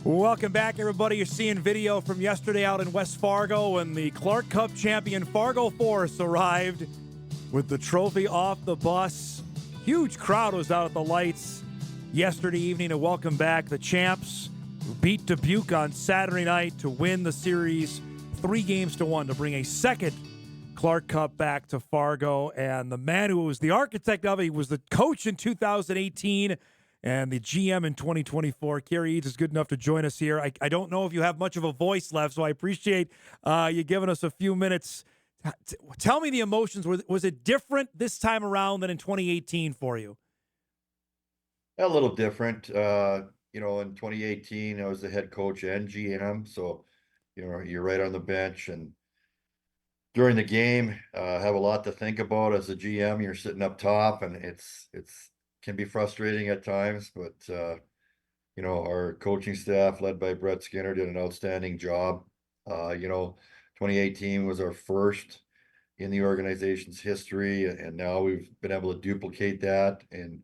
Welcome back, everybody. You're seeing video from yesterday out in West Fargo when the Clark Cup champion Fargo Force arrived with the trophy off the bus. Huge crowd was out at the lights yesterday evening to welcome back the champs, who beat Dubuque on Saturday night to win the series 3-1 to bring a second Clark Cup back to Fargo. And the man who was the architect of it, he was the coach in 2018 and the GM in 2024. Cary Eades is good enough to join us here. I don't know if you have much of a voice left, so I appreciate you giving us a few minutes. Tell me the emotions. Was it different this time around than in 2018 for you? A little different. In 2018, I was the head coach and GM, so you're right on the bench, and during the game, have a lot to think about as a GM. You're sitting up top, and it's can be frustrating at times, but our coaching staff, led by Brett Skinner, did an outstanding job. 2018 was our first in the organization's history, and now we've been able to duplicate that. And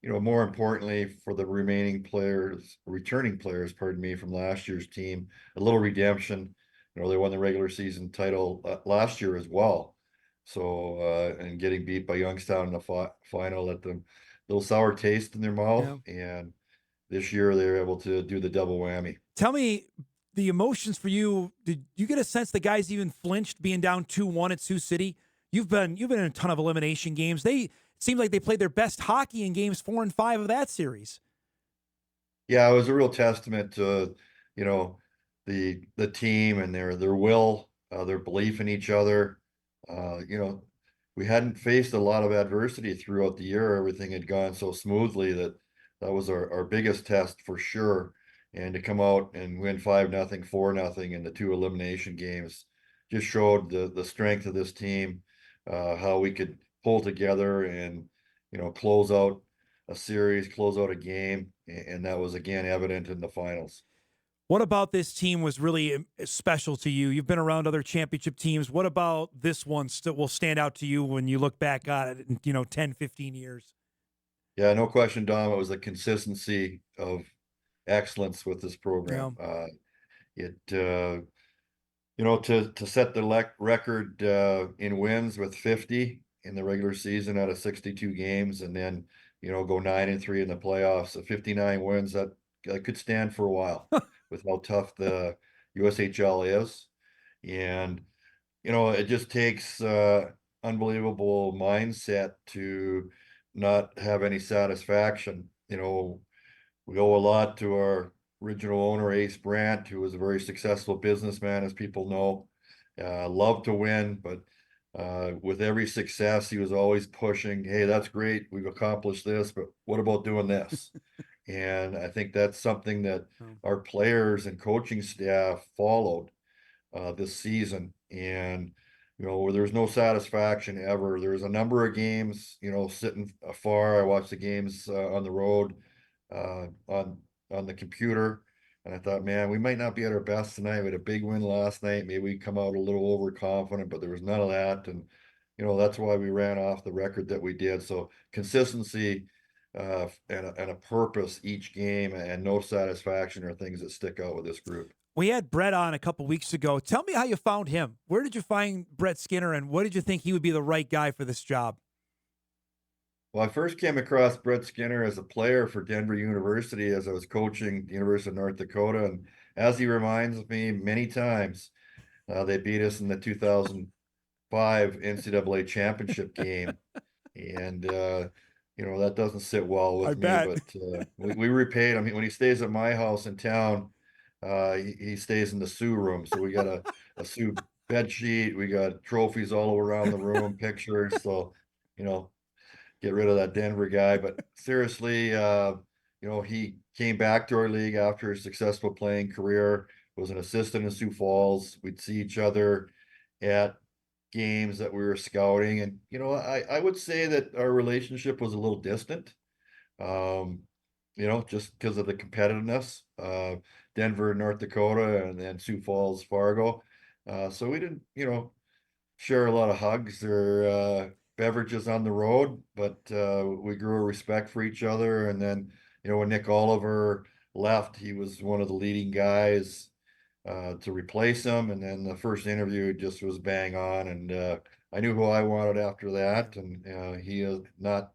more importantly, for the returning players, pardon me, from last year's team, a little redemption. They won the regular season title last year as well. So, and getting beat by Youngstown in the final, let them little sour taste in their mouth. Yeah. And this year they were able to do the double whammy. Tell me the emotions for you. Did you get a sense the guys even flinched being down 2-1 at Sioux City? You've been in a ton of elimination games. It seemed like they played their best hockey in games 4 and 5 of that series. Yeah, it was a real testament to, the team and their will, their belief in each other. We hadn't faced a lot of adversity throughout the year. Everything had gone so smoothly that was our biggest test for sure. And to come out and win 5-0, 4-0 in the 2 elimination games just showed the strength of this team, how we could pull together and, close out a series, close out a game. And that was again evident in the finals. What about this team was really special to you? You've been around other championship teams. What about this one still will stand out to you when you look back on it in, 10, 15 years? Yeah, no question, Dom. It was the consistency of excellence with this Yeah. program. It to set the record in wins with 50 in the regular season out of 62 games, and then go 9-3 in the playoffs. 59 wins, that could stand for a while with how tough the USHL is. And it just takes unbelievable mindset to not have any satisfaction. We owe a lot to our original owner, Ace Brandt, who was a very successful businessman, as people know. Loved to win, but with every success, he was always pushing, hey, that's great, we've accomplished this, but what about doing this? And I think that's something that Oh. our players and coaching staff followed this season. And where there's no satisfaction ever. There's a number of games, sitting afar. I watched the games on the road, on the computer, and I thought, man, we might not be at our best tonight. We had a big win last night. Maybe we come out a little overconfident, but there was none of that. And that's why we ran off the record that we did. So consistency and a purpose each game, and no satisfaction are things that stick out with this group. We had Brett on a couple weeks ago. Tell me how you found him. Where did you find Brett Skinner, and what did you think he would be the right guy for this job? Well, I first came across Brett Skinner as a player for Denver University as I was coaching the University of North Dakota. And as he reminds me many times, they beat us in the 2005 NCAA championship game. And, that doesn't sit well I with me, bet. but we repaid him. When he stays at my house in town, he stays in the Sioux room. So we got a Sioux bed sheet. We got trophies all around the room, pictures. So, you know, get rid of that Denver guy. But seriously, he came back to our league after a successful playing career, was an assistant in Sioux Falls. We'd see each other at games that we were scouting. And, I would say that our relationship was a little distant, um, just because of the competitiveness, Denver, North Dakota, and then Sioux Falls, Fargo. So we didn't, share a lot of hugs or beverages on the road, but we grew a respect for each other. And then, when Nick Oliver left, he was one of the leading guys to replace him. And then the first interview just was bang on. And I knew who I wanted after that. And he has not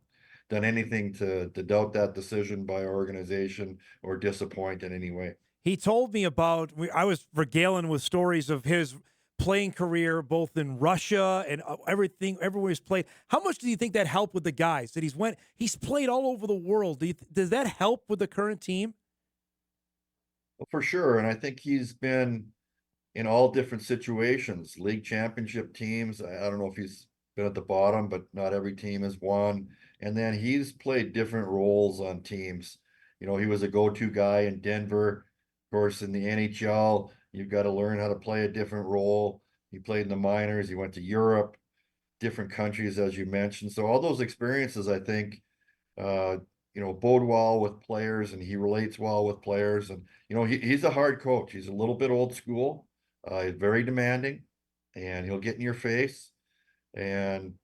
done anything to doubt that decision by our organization or disappoint in any way. He told me about, I was regaling with stories of his playing career, both in Russia and everything, everywhere he's played. How much do you think that helped with the guys that he's played all over the world? Does that help with the current team? Well, for sure. And I think he's been in all different situations, league championship teams. I don't know if he's been at the bottom, but not every team has won. And then he's played different roles on teams. He was a go-to guy in Denver. Of course, in the NHL, you've got to learn how to play a different role. He played in the minors. He went to Europe, different countries, as you mentioned. So all those experiences, I think, uh, bode well with players, and he relates well with players. And he's a hard coach. He's a little bit old school. He's very demanding, and he'll get in your face. And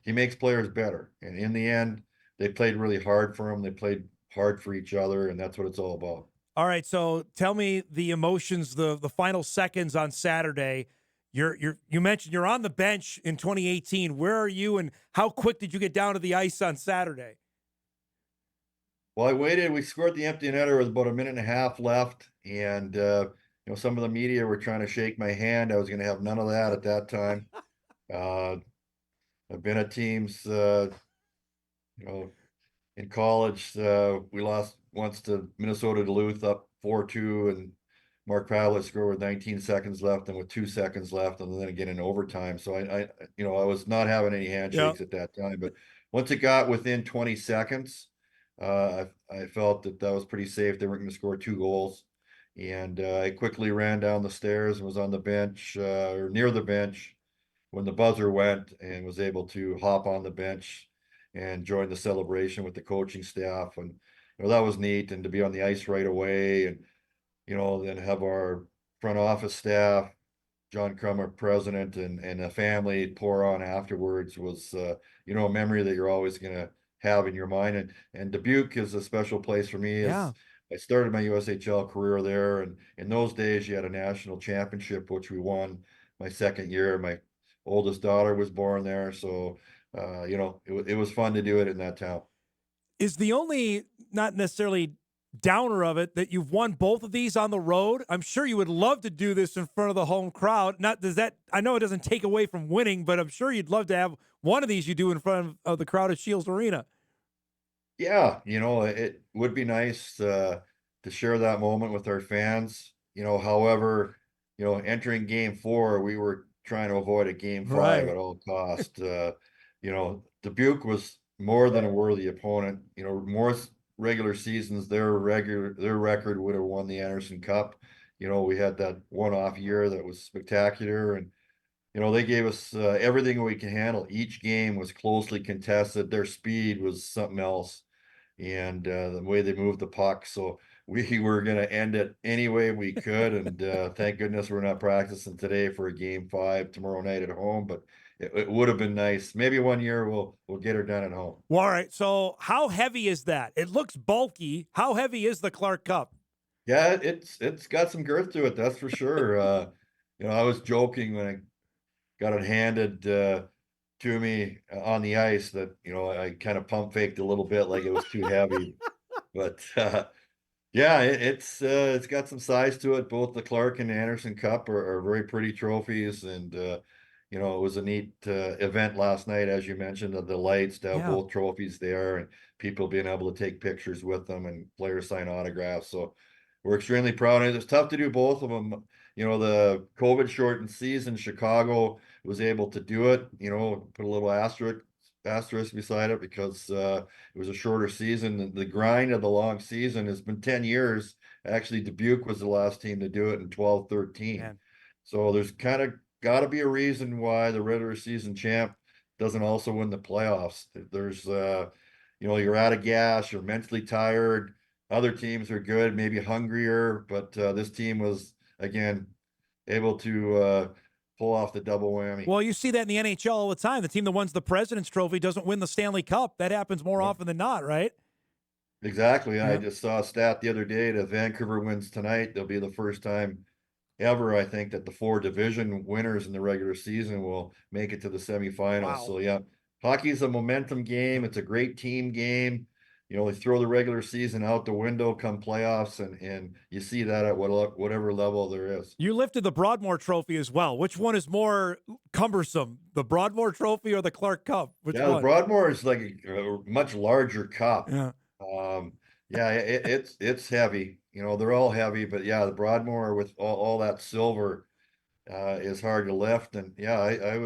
he makes players better. And in the end, they played really hard for him. They played hard for each other, and that's what it's all about. All right, so tell me the emotions, the final seconds on Saturday. You mentioned you're on the bench in 2018. Where are you, and how quick did you get down to the ice on Saturday? Well, I waited. We scored the empty netter with about a minute and a half left, and some of the media were trying to shake my hand. I was going to have none of that at that time. Uh, I've been at teams, you know, in college. We lost once to Minnesota Duluth up 4-2, and Mark Pavel scored with 19 seconds left and with 2 seconds left, and then again in overtime. So I was not having any Yeah. handshakes at that time. But once it got within 20 seconds, I felt that was pretty safe. They weren't going to score 2 goals, and I quickly ran down the stairs and was on the bench or near the bench when the buzzer went, and was able to hop on the bench and join the celebration with the coaching staff. And that was neat, and to be on the ice right away, and then have our front office staff, John Crummer, president, and a family pour on afterwards was, a memory that you're always going to have in your mind. And Dubuque is a special place for me, as Yeah. I started my USHL career there. And in those days, you had a national championship, which we won my second year. My oldest daughter was born there. So, it was fun to do it in that town. Is the only, not necessarily downer of it, that you've won both of these on the road? I'm sure you would love to do this in front of the home crowd. Not does that I know it doesn't take away from winning, but I'm sure you'd love to have one of these you do in front of the crowd at Shields Arena. Yeah, it would be nice to share that moment with our fans. However, entering game 4, we were trying to avoid a game 5 Right. at all cost. Dubuque was more than a worthy opponent. More regular seasons, their record would have won the Anderson Cup. We had that one-off year that was spectacular, and they gave us everything we can handle. Each game was closely contested. Their speed was something else, and the way they moved the puck. So we were going to end it any way we could. And thank goodness we're not practicing today for a game 5 tomorrow night at home. But it would have been nice. Maybe one year we'll get her done at home. Well, all right. So how heavy is that? It looks bulky. How heavy is the Clark Cup? Yeah, it's got some girth to it, that's for sure. I was joking when I got it handed to me on the ice that I kind of pump faked a little bit, like it was too heavy. But yeah, it's got some size to it. Both the Clark and Anderson Cup are very pretty trophies, and it was a neat event last night, as you mentioned, of the lights to have Yeah. both trophies there, and people being able to take pictures with them and players sign autographs. So we're extremely proud. And it's tough to do both of them. The COVID shortened season, Chicago was able to do it. Put a little asterisk beside it, because it was a shorter season. The grind of the long season has been 10 years. Actually, Dubuque was the last team to do it in 12-13. Man. So there's kind of got to be a reason why the regular season champ doesn't also win the playoffs. There's, you're out of gas, you're mentally tired. Other teams are good, maybe hungrier, but this team was, again, able to pull off the double whammy. Well, you see that in the NHL all the time. The team that wins the President's Trophy doesn't win the Stanley Cup. That happens more Yep. often than not, right? Exactly. I Yeah. just saw a stat the other day that Vancouver wins tonight. They'll be the first time ever, I think, that the 4 division winners in the regular season will make it to the semifinals. Wow. So yeah, hockey is a momentum game. It's a great team game. You know, they throw the regular season out the window come playoffs, and you see that at whatever level there is. You lifted the Broadmoor Trophy as well. Which one is more cumbersome, the Broadmoor Trophy or the Clark Cup? Which Yeah, the one? Broadmoor is like a much larger cup. Yeah. Um, yeah, it's heavy. You know, they're all heavy, but yeah, the Broadmoor with all that silver is hard to lift. And yeah,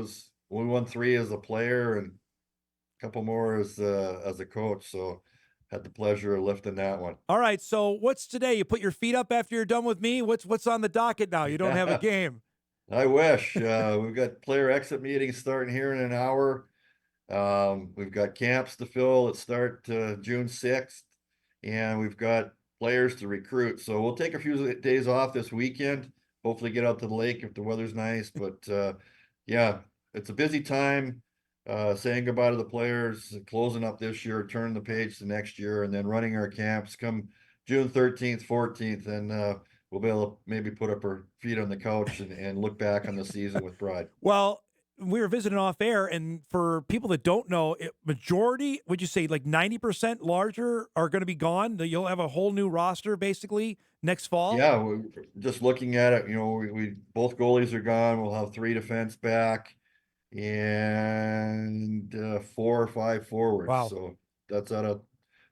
we won 3 as a player and a couple more as a coach. So had the pleasure of lifting that one. All right. So what's today? You put your feet up after you're done with me. What's on the docket now? You don't have a game. I wish. We've got player exit meetings starting here in an hour. We've got camps to fill that start June 6th, and we've got players to recruit. So we'll take a few days off this weekend. Hopefully, get out to the lake if the weather's nice. But yeah, it's a busy time. Saying goodbye to the players, closing up this year, turning the page to next year, and then running our camps come June 13th, 14th, and we'll be able to maybe put up our feet on the couch and look back on the season with pride. Well, we were visiting off air, and for people that don't know, majority, would you say like 90% larger are going to be gone? You'll have a whole new roster basically next fall? Yeah, we're just looking at it, you know, we both goalies are gone. We'll have 3 defense back and 4 or 5 forwards. Wow. So that's out of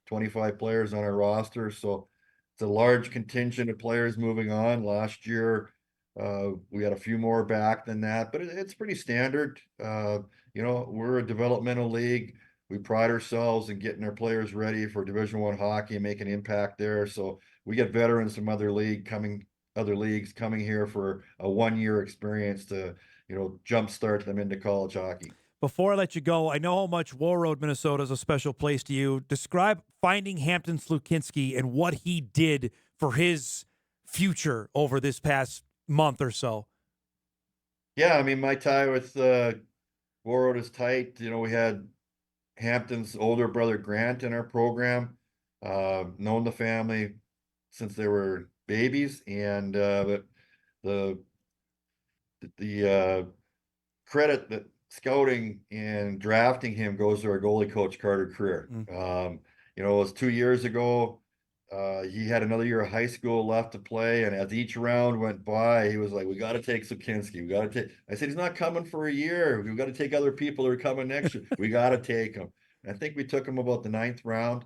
25 players on our roster. So it's a large contingent of players moving on. Last year, we had a few more back than that, but it's pretty standard. You know, we're a developmental league. We pride ourselves in getting our players ready for Division One hockey and make an impact there. So we get veterans from other leagues coming here for a 1-year experience to, you know, jumpstart them into college hockey. Before I let you go, I know how much Warroad, Minnesota is a special place to you. Describe finding Hampton Slukinski and what he did for his future over this past month or so. Yeah, I mean, my tie with Warroad is tight. You know, we had Hampton's older brother Grant in our program, known the family since they were babies, and but the credit that scouting and drafting him goes to our goalie coach Carter Creer. You know, it was 2 years ago. He had another year of high school left to play, and as each round went by, he was like, "We got to take Sukinski. We got to take." I said, "He's not coming for a year. We've got to take other people that are coming next year. We got to take him." And I think we took him about the 9th round,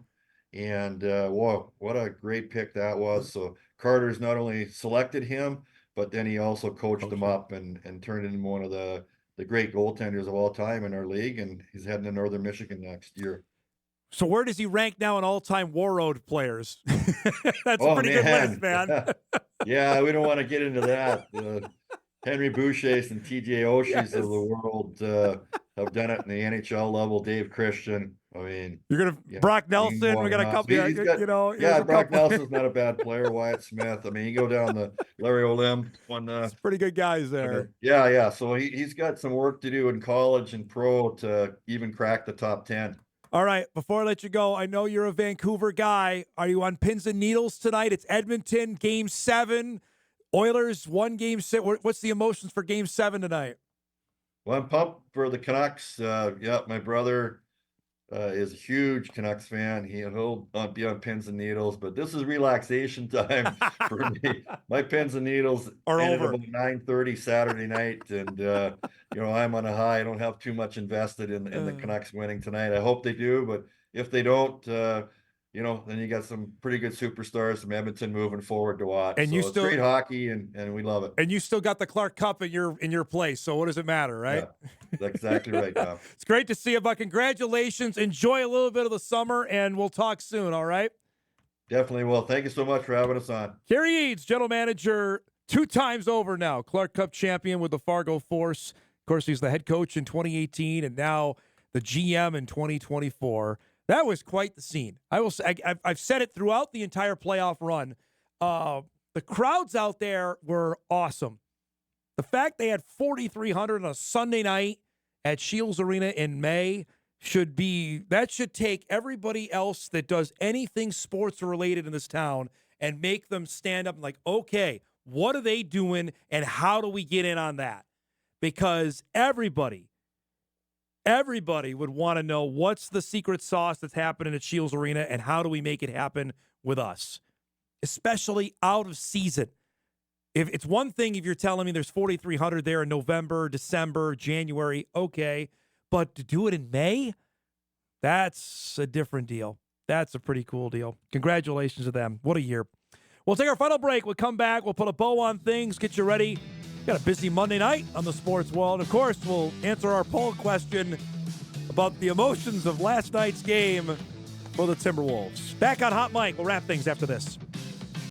and whoa, what a great pick that was! So Carter's not only selected him, but then he also coached him up and turned him into one of the great goaltenders of all time in our league, and he's heading to Northern Michigan next year. So where does he rank now in all-time Warroad players? That's a pretty good list, man. Yeah, we don't want to get into that. Henry Boucher's and TJ Oshie's of the world have done it in the NHL level. Dave Christian. I mean, You're gonna Brock Nelson. We got a couple. Yeah, Brock Nelson's not a bad player. Wyatt Smith. I mean, you go down the Larry Olim one. It's pretty good guys there. Yeah. So he's got some work to do in college and pro to even crack the top 10. All right, before I let you go, I know you're a Vancouver guy. Are you on pins and needles tonight? It's Edmonton, Game 7. Oilers, 1 Game 6. What's the emotions for Game 7 tonight? Well, I'm pumped for the Canucks. Yeah, my brother is a huge Canucks fan. He'll be on pins and needles, but this is relaxation time for me. My pins and needles are ended over about 9:30 Saturday night, and you know, I'm on a high. I don't have too much invested in the Canucks winning tonight. I hope they do, but if they don't, you know, then you got some pretty good superstars from Edmonton moving forward to watch. And so you it's still great hockey, and we love it. And you still got the Clark Cup in your place. So what does it matter, right? Yeah, that's exactly right, Dom. It's great to see you, but congratulations. Enjoy a little bit of the summer, and we'll talk soon. All right. Definitely will. Thank you so much for having us on. Cary Eades, general manager, 2 times over now, Clark Cup champion with the Fargo Force. Of course, he's the head coach in 2018, and now the GM in 2024. That was quite the scene. I've said it throughout the entire playoff run. The crowds out there were awesome. The fact they had 4,300 on a Sunday night at Shields Arena in May should take everybody else that does anything sports related in this town and make them stand up and like, okay, what are they doing and how do we get in on that? Because everybody would want to know what's the secret sauce that's happening at Shields Arena and how do we make it happen with us, especially out of season. If it's one thing if you're telling me there's 4,300 there in November, December, January, okay, but to do it in May, that's a different deal. That's a pretty cool deal. Congratulations to them. What a year. We'll take our final break. We'll come back. We'll put a bow on things, get you ready. Got a busy Monday night on the sports world. Of course, we'll answer our poll question about the emotions of last night's game for the Timberwolves. Back on Hot Mike. We'll wrap things after this.